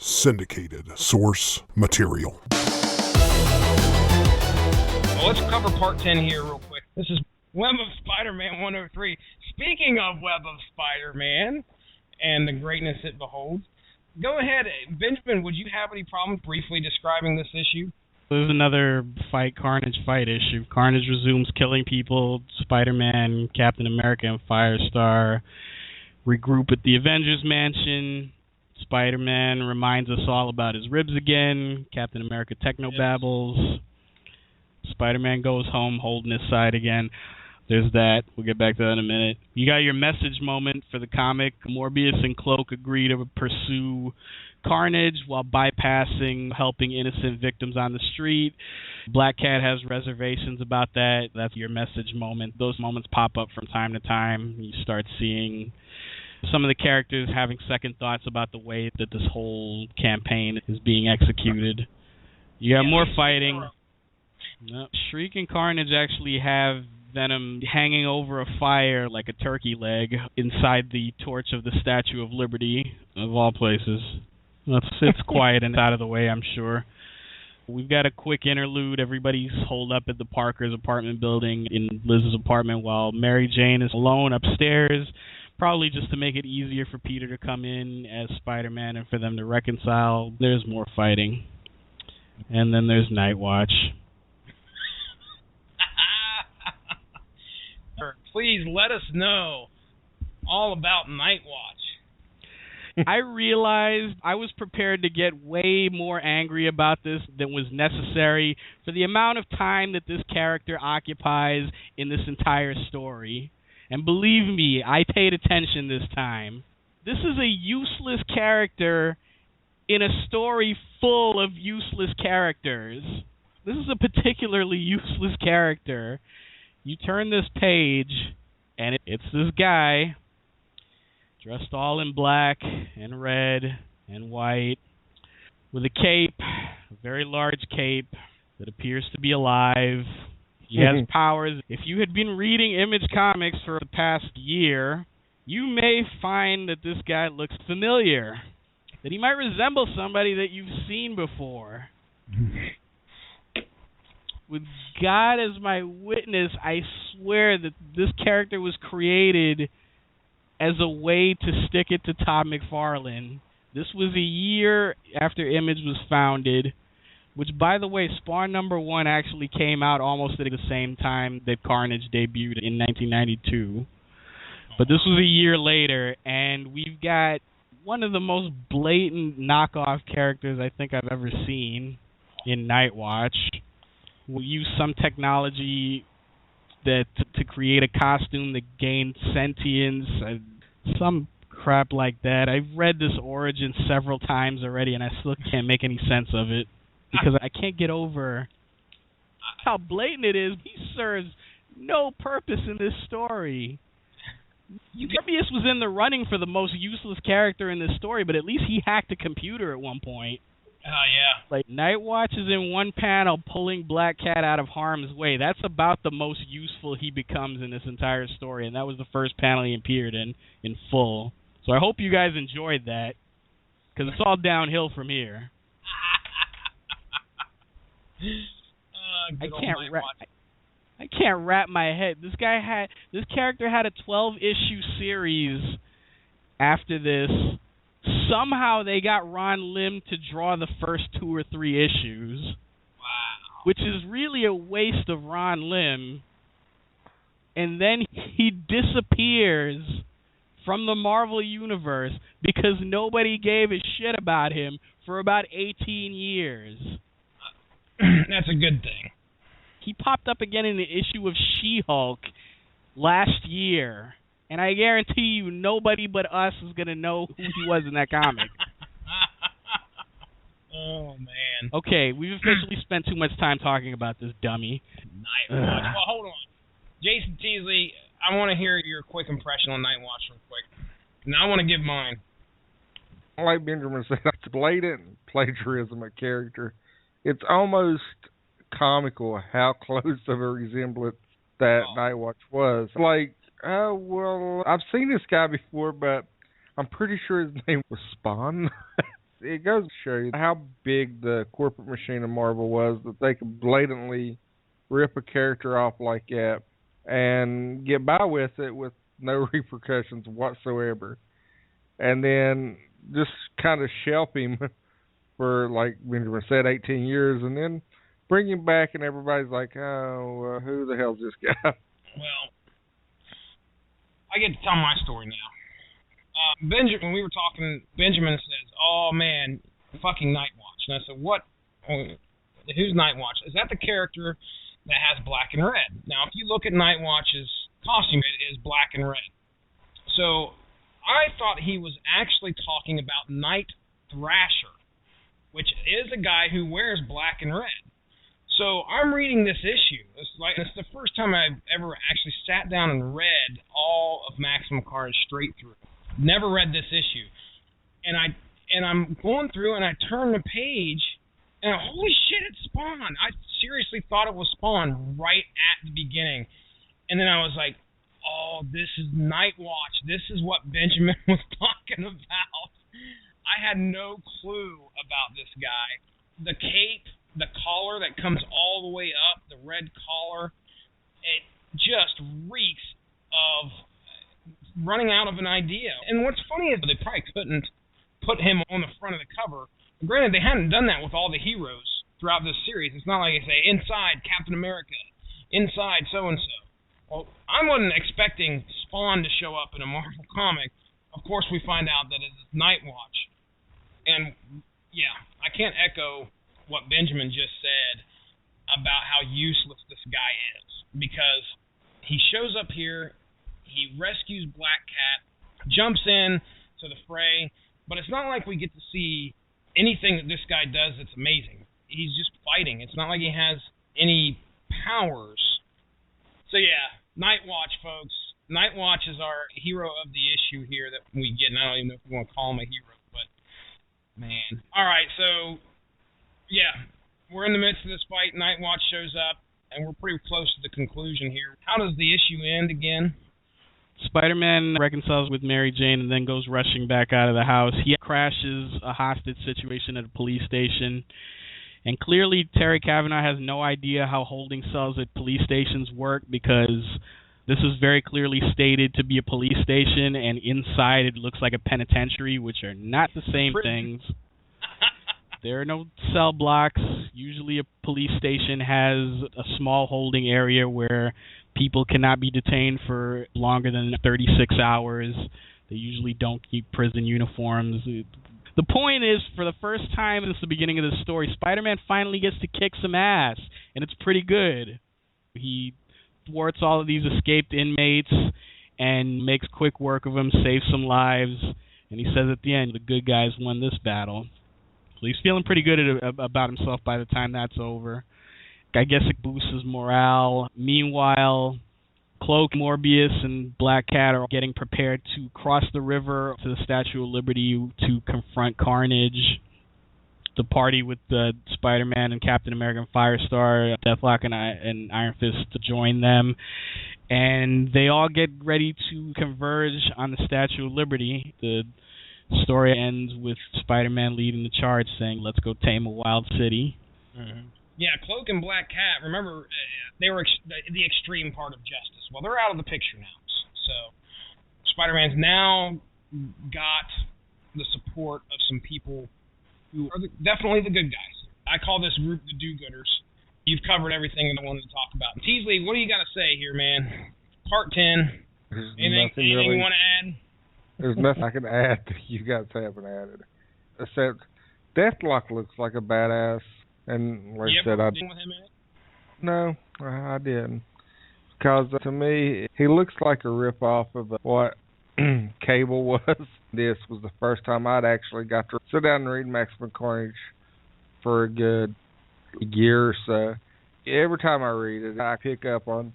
Syndicated source material. Well, let's cover part 10 here real quick. This is Web of Spider-Man 103. Speaking of Web of Spider-Man and the greatness it beholds, go ahead, Benjamin, would you have any problem briefly describing this issue? There's another Carnage fight issue. Carnage resumes killing people. Spider-Man, Captain America, and Firestar regroup at the Avengers Mansion. Spider-Man reminds us all about his ribs again. Captain America technobabbles. Spider-Man goes home holding his side again. There's that. We'll get back to that in a minute. You got your message moment for the comic. Morbius and Cloak agree to pursue Carnage while bypassing helping innocent victims on the street. Black Cat has reservations about that. That's your message moment. Those moments pop up from time to time. You start seeing some of the characters having second thoughts about the way that this whole campaign is being executed. You got more fighting. No, Shriek and Carnage actually have Venom hanging over a fire like a turkey leg inside the torch of the Statue of Liberty, of all places. It's quiet and out of the way, I'm sure. We've got a quick interlude. Everybody's holed up at the Parker's apartment building in Liz's apartment while Mary Jane is alone upstairs, probably just to make it easier for Peter to come in as Spider-Man and for them to reconcile. There's more fighting. And then there's Nightwatch. Please let us know all about Nightwatch. I realized I was prepared to get way more angry about this than was necessary for the amount of time that this character occupies in this entire story. And believe me, I paid attention this time. This is a useless character in a story full of useless characters. This is a particularly useless character. You turn this page, and it's this guy dressed all in black and red and white with a cape, a very large cape that appears to be alive. He has powers. If you had been reading Image Comics for the past year, you may find that this guy looks familiar, that he might resemble somebody that you've seen before. With God as my witness, I swear that this character was created as a way to stick it to Todd McFarlane. This was a year after Image was founded, which, by the way, Spawn #1 actually came out almost at the same time that Carnage debuted in 1992. But this was a year later, and we've got one of the most blatant knockoff characters I think I've ever seen in Nightwatch. We'll use some technology that to create a costume that gained sentience, some crap like that. I've read this origin several times already, and I still can't make any sense of it because I can't get over how blatant it is. He serves no purpose in this story. Morbius was in the running for the most useless character in this story, but at least he hacked a computer at one point. Oh, yeah. Like, Nightwatch is in one panel pulling Black Cat out of harm's way. That's about the most useful he becomes in this entire story, and that was the first panel he appeared in full. So I hope you guys enjoyed that, because it's all downhill from here. I can't wrap my head. This character had a 12-issue series after this. Somehow they got Ron Lim to draw the first 2 or 3 issues. Wow. Which is really a waste of Ron Lim. And then he disappears from the Marvel Universe because nobody gave a shit about him for about 18 years. That's a good thing. He popped up again in the issue of She-Hulk last year. And I guarantee you nobody but us is going to know who he was in that comic. Oh, man. Okay, we've officially spent too much time talking about this dummy. Nightwatch. Well, hold on. Jason Teasley, I want to hear your quick impression on Nightwatch real quick. Now I want to give mine. Like Benjamin said, it's blatant plagiarism of character. It's almost comical how close of a resemblance that Nightwatch was. Like, well, I've seen this guy before, but I'm pretty sure his name was Spawn. It goes to show you how big the corporate machine of Marvel was, that they could blatantly rip a character off like that and get by with it with no repercussions whatsoever. And then just kind of shelf him for, like Benjamin said, 18 years, and then bring him back, and everybody's like, oh, who the hell's this guy? Well, I get to tell my story now. Benjamin, when we were talking, Benjamin says, oh, man, fucking Nightwatch. And I said, what? Who's Nightwatch? Is that the character that has black and red? Now, if you look at Nightwatch's costume, it is black and red. So I thought he was actually talking about Night Thrasher, which is a guy who wears black and red. So I'm reading this issue. It's the first time I've ever actually sat down and read all of Maximum Carnage straight through. Never read this issue. And I'm going through and I turn the page and holy shit, it's Spawn. I seriously thought it was Spawn right at the beginning. And then I was like, oh, this is Nightwatch. This is what Benjamin was talking about. I had no clue about this guy. The cape, the collar that comes all the way up, the red collar, it just reeks of running out of an idea. And what's funny is they probably couldn't put him on the front of the cover. Granted, they hadn't done that with all the heroes throughout this series. It's not like they say, inside Captain America, inside so-and-so. Well, I wasn't expecting Spawn to show up in a Marvel comic. Of course, we find out that it's Nightwatch. And, yeah, I can't echo what Benjamin just said about how useless this guy is. Because he shows up here, he rescues Black Cat, jumps in to the fray, but it's not like we get to see anything that this guy does that's amazing. He's just fighting. It's not like he has any powers. So yeah, Nightwatch, folks. Nightwatch is our hero of the issue here that we get, and I don't even know if we want to call him a hero, but man. Alright, so yeah, we're in the midst of this fight. Nightwatch shows up, and we're pretty close to the conclusion here. How does the issue end again? Spider-Man reconciles with Mary Jane and then goes rushing back out of the house. He crashes a hostage situation at a police station. And clearly Terry Cavanagh has no idea how holding cells at police stations work, because this is very clearly stated to be a police station, and inside it looks like a penitentiary, which are not the same things. There are no cell blocks. Usually a police station has a small holding area where people cannot be detained for longer than 36 hours. They usually don't keep prison uniforms. The point is, for the first time since the beginning of the story, Spider-Man finally gets to kick some ass, and it's pretty good. He thwarts all of these escaped inmates and makes quick work of them, saves some lives, and he says at the end, the good guys won this battle. So he's feeling pretty good about himself by the time that's over. I guess it boosts his morale. Meanwhile, Cloak, Morbius, and Black Cat are getting prepared to cross the river to the Statue of Liberty to confront Carnage. The party with Spider-Man and Captain America and Firestar, Deathlok and Iron Fist to join them. And they all get ready to converge on the Statue of Liberty. The story ends with Spider-Man leading the charge, saying, "Let's go tame a wild city." Mm-hmm. Yeah, Cloak and Black Cat, remember, they were the extreme part of justice. Well, they're out of the picture now. So Spider-Man's now got the support of some people who are definitely the good guys. I call this group the do-gooders. You've covered everything I wanted to talk about. And Teasley, what do you got to say here, man? Part 10. Anything you want to add? There's nothing I can add that you guys haven't added. Except Deathlok looks like a badass. And like I said, with him in it? No, I didn't. Because to me, he looks like a ripoff of what Cable was. This was the first time I'd actually got to sit down and read Maximum Carnage for a good year or so. Every time I read it, I pick up on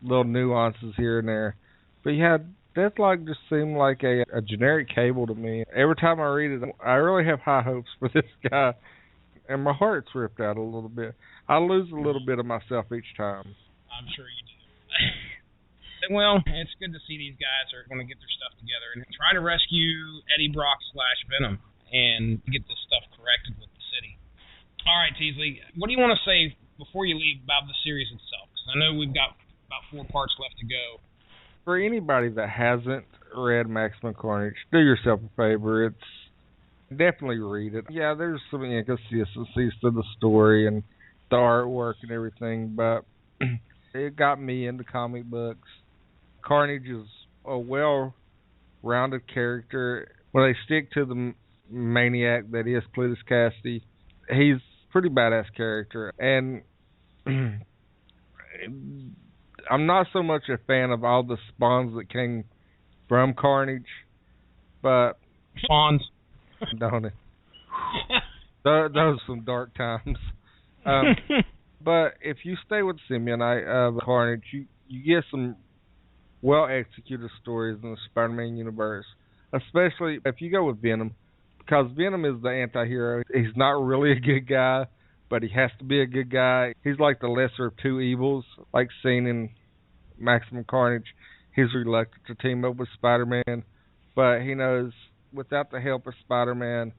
little nuances here and there. But yeah, Deathlok just seemed like a generic Cable to me. Every time I read it, I really have high hopes for this guy. And my heart's ripped out a little bit. I lose a little bit of myself each time. I'm sure you do. Well, it's good to see these guys are going to get their stuff together and try to rescue Eddie Brock / Venom and get this stuff erected with the city. All right, Teasley, what do you want to say before you leave about the series itself? Because I know we've got about 4 parts left to go. For anybody that hasn't read Maximum Carnage, do yourself a favor. It's definitely read it. Yeah, there's some inconsistencies to the story and the artwork and everything, but it got me into comic books. Carnage is a well-rounded character. When they stick to the maniac that is Cletus Cassidy, he's a pretty badass character. And I'm not so much a fan of all the spawns that came from Carnage, but... Spawns. Don't it? Those are some dark times. But if you stay with Simeonite of Carnage, you get some well-executed stories in the Spider-Man universe, especially if you go with Venom, because Venom is the anti-hero. He's not really a good guy, but he has to be a good guy. He's like the lesser of two evils, like seen in Maximum Carnage. He's reluctant to team up with Spider-Man, but he knows without the help of Spider-Man,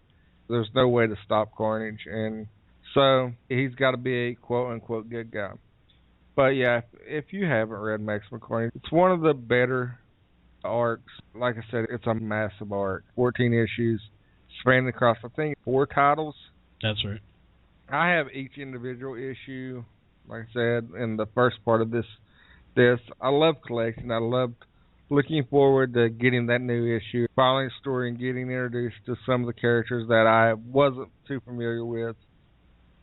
there's no way to stop Carnage, and so he's got to be a quote-unquote good guy. But yeah, if you haven't read Maximum Carnage, it's one of the better arcs. Like I said, it's a massive arc. 14 issues, spanning across, I think, 4 titles. That's right. I have each individual issue, like I said, in the first part of this. I love collecting. I loved looking forward to getting that new issue, following the story and getting introduced to some of the characters that I wasn't too familiar with.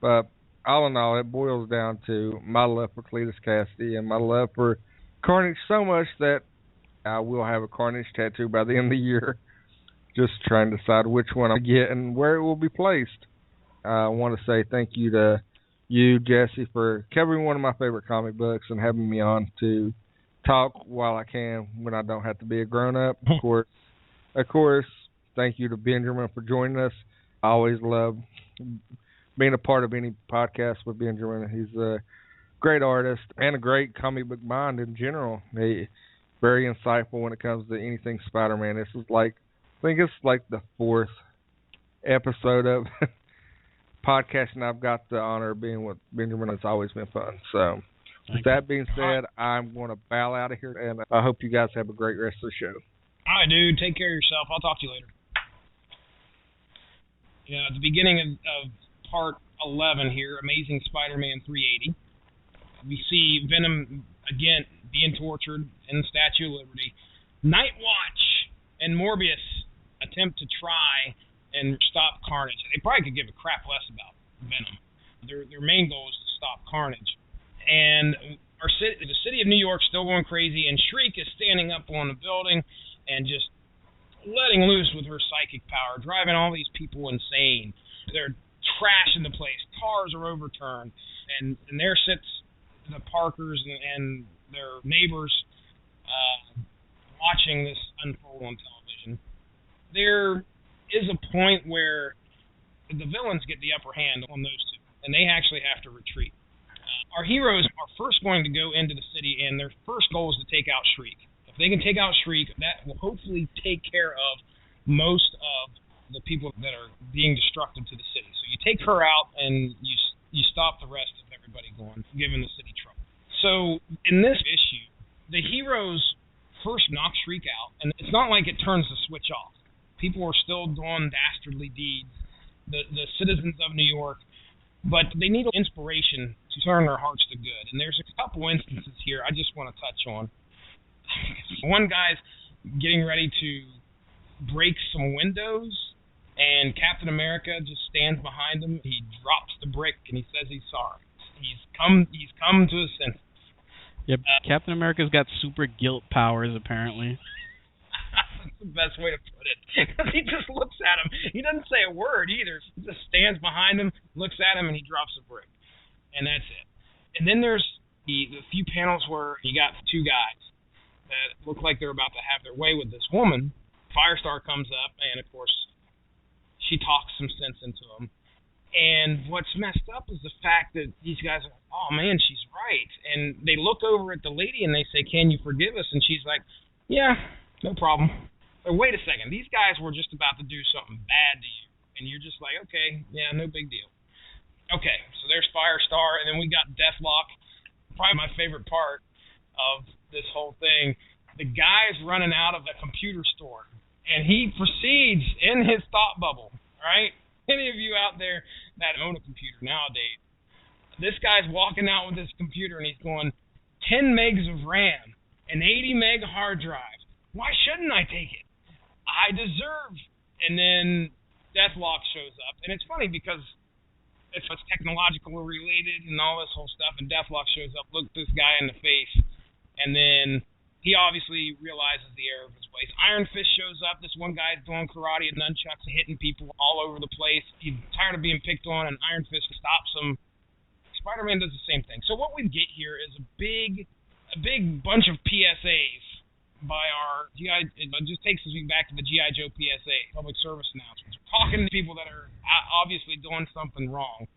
But all in all, it boils down to my love for Cletus Cassidy and my love for Carnage so much that I will have a Carnage tattoo by the end of the year. Just trying to decide which one I get and where it will be placed. I want to say thank you to you, Jesse, for covering one of my favorite comic books and having me on to talk while I can when I don't have to be a grown-up. Of course, thank you to Benjamin for joining us. I always love being a part of any podcast with Benjamin. He's a great artist and a great comic book mind in general. He's very insightful when it comes to anything Spider-Man. This is I think it's like the 4th episode of podcasting I've got the honor of being with Benjamin. It's always been fun. So with that being said, I'm going to bow out of here, and I hope you guys have a great rest of the show. All right, dude. Take care of yourself. I'll talk to you later. Yeah, at the beginning of part 11 here, Amazing Spider-Man 380, we see Venom again being tortured in the Statue of Liberty. Night Watch and Morbius attempt to try and stop Carnage. They probably could give a crap less about Venom. Their main goal is to stop Carnage. And the city of New York still going crazy, and Shriek is standing up on the building and just letting loose with her psychic power, driving all these people insane. They're trashing the place. Cars are overturned. And there sits the Parkers and their neighbors watching this unfold on television. There is a point where the villains get the upper hand on those two, and they actually have to retreat. Our heroes are first going to go into the city, and their first goal is to take out Shriek. If they can take out Shriek, that will hopefully take care of most of the people that are being destructive to the city. So you take her out, and you stop the rest of everybody giving the city trouble. So in this issue, the heroes first knock Shriek out, and it's not like it turns the switch off. People are still doing dastardly deeds, the citizens of New York, but they need inspiration to turn their hearts to good. And there's a couple instances here I just want to touch on. One guy's getting ready to break some windows, and Captain America just stands behind him. He drops the brick, and he says he's sorry. He's come to his senses. Yep, Captain America's got super guilt powers, apparently. That's the best way to put it. He just looks at him. He doesn't say a word either. He just stands behind him, looks at him, and he drops a brick. And that's it. And then there's the few panels where you got 2 guys that look like they're about to have their way with this woman. Firestar comes up, and of course, she talks some sense into him. And what's messed up is the fact that these guys are like, oh man, she's right. And they look over at the lady and they say, can you forgive us? And she's like, yeah, no problem. But wait a second, these guys were just about to do something bad to you. And you're just like, okay, yeah, no big deal. Okay, so there's Firestar, and then we got Deathlok. Probably my favorite part of this whole thing. The guy's running out of the computer store, and he proceeds in his thought bubble, right? Any of you out there that own a computer nowadays, this guy's walking out with his computer, and he's going, 10 megs of RAM, an 80 meg hard drive. Why shouldn't I take it? I deserve. And then Deathlok shows up, and it's funny because it's technological related and all this whole stuff, and Deathlok shows up, looks this guy in the face, and then he obviously realizes the error of his ways. Iron Fist shows up. This one guy's doing karate and nunchucks, hitting people all over the place. He's tired of being picked on, and Iron Fist stops him. Spider-Man does the same thing. So what we get here is a big bunch of PSAs by our GI. It just takes us back to the GI Joe PSA, public service announcements, talking to people that are obviously doing something wrong.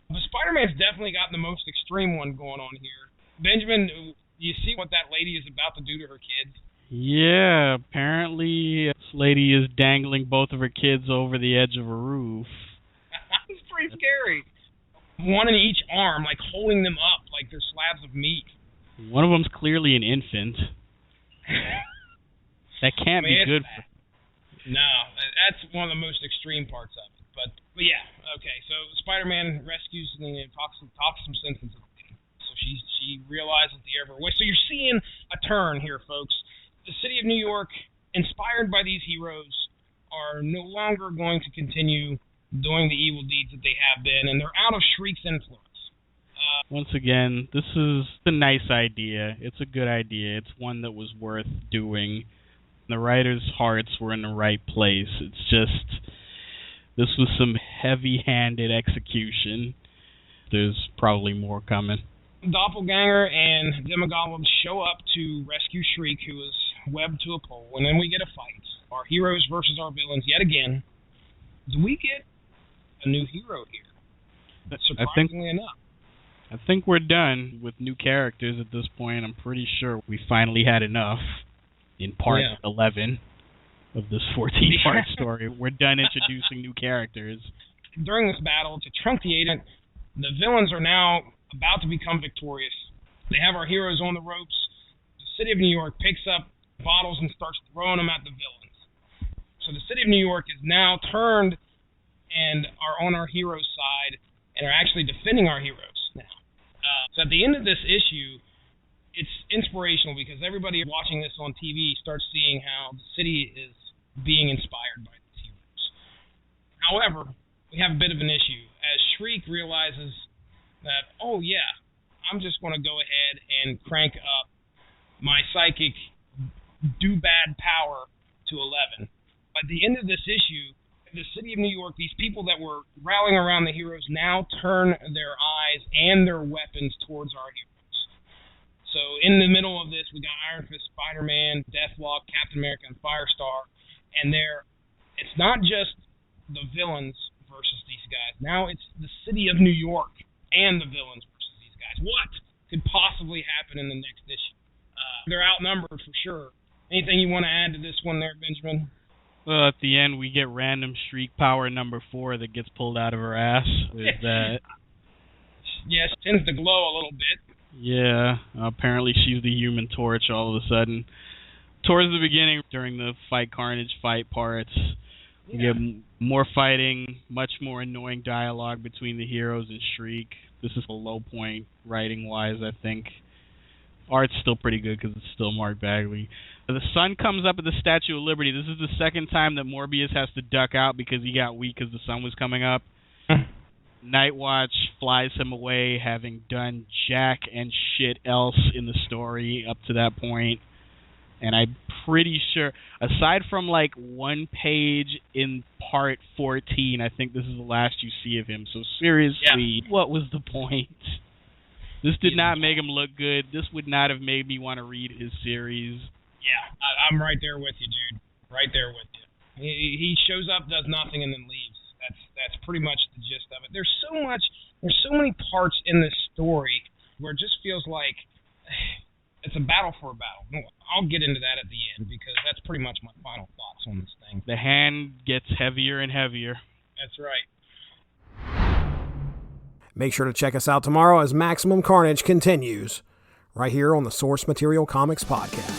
But Spider-Man's definitely got the most extreme one going on here. Benjamin, you see what that lady is about to do to her kids? Yeah, apparently this lady is dangling both of her kids over the edge of a roof. It's pretty scary. One in each arm, like holding them up like they're slabs of meat. One of them's clearly an infant. That can't be good. No, that's one of the most extreme parts of it. But yeah, okay. So Spider-Man rescues and talks some sense into the lady. So she realizes the error of her way. So you're seeing a turn here, folks. The city of New York, inspired by these heroes, are no longer going to continue doing the evil deeds that they have been, and they're out of Shriek's influence. Once again, this is a nice idea. It's a good idea. It's one that was worth doing. The writers' hearts were in the right place. It's just, this was some heavy-handed execution. There's probably more coming. Doppelganger and Demogoblin show up to rescue Shriek, who is webbed to a pole, and then we get a fight. Our heroes versus our villains yet again. Do we get a new hero here? Surprisingly enough. I think we're done with new characters at this point. I'm pretty sure we finally had enough in part 11 of this 14-part story. We're done introducing new characters. During this battle, to truncate it, the villains are now about to become victorious. They have our heroes on the ropes. The city of New York picks up bottles and starts throwing them at the villains. So the city of New York is now turned and are on our heroes' side and are actually defending our heroes now. So at the end of this issue, it's inspirational because everybody watching this on TV starts seeing how the city is being inspired by these heroes. However, we have a bit of an issue as Shriek realizes that, oh yeah, I'm just going to go ahead and crank up my psychic do-bad power to 11. At the end of this issue, the city of New York, these people that were rallying around the heroes now turn their eyes and their weapons towards our heroes. So in the middle of this, we got Iron Fist, Spider-Man, Deathlok, Captain America, and Firestar. And it's not just the villains versus these guys. Now it's the city of New York and the villains versus these guys. What could possibly happen in the next issue? They're outnumbered for sure. Anything you want to add to this one there, Benjamin? Well, at the end, we get random Shriek power number 4 that gets pulled out of her ass. With that. Yes, tends to glow a little bit. Yeah, apparently she's the Human Torch all of a sudden. Towards the beginning, during the Fight Carnage fight parts, we get more fighting, much more annoying dialogue between the heroes and Shriek. This is a low point writing-wise, I think. Art's still pretty good because it's still Mark Bagley. The sun comes up at the Statue of Liberty. This is the second time that Morbius has to duck out because he got weak because the sun was coming up. Nightwatch flies him away, having done jack and shit else in the story up to that point. And I'm pretty sure, aside from like one page in part 14, I think this is the last you see of him. So seriously, what was the point? This did not make him look good. This would not have made me want to read his series. Yeah, I'm right there with you, dude. Right there with you. He shows up, does nothing, and then leaves. That's pretty much the gist of it. There's so many parts in this story where it just feels like it's a battle for a battle. I'll get into that at the end because that's pretty much my final thoughts on this thing. The hand gets heavier and heavier. That's right. Make sure to check us out tomorrow as Maximum Carnage continues, right here on the Source Material Comics Podcast.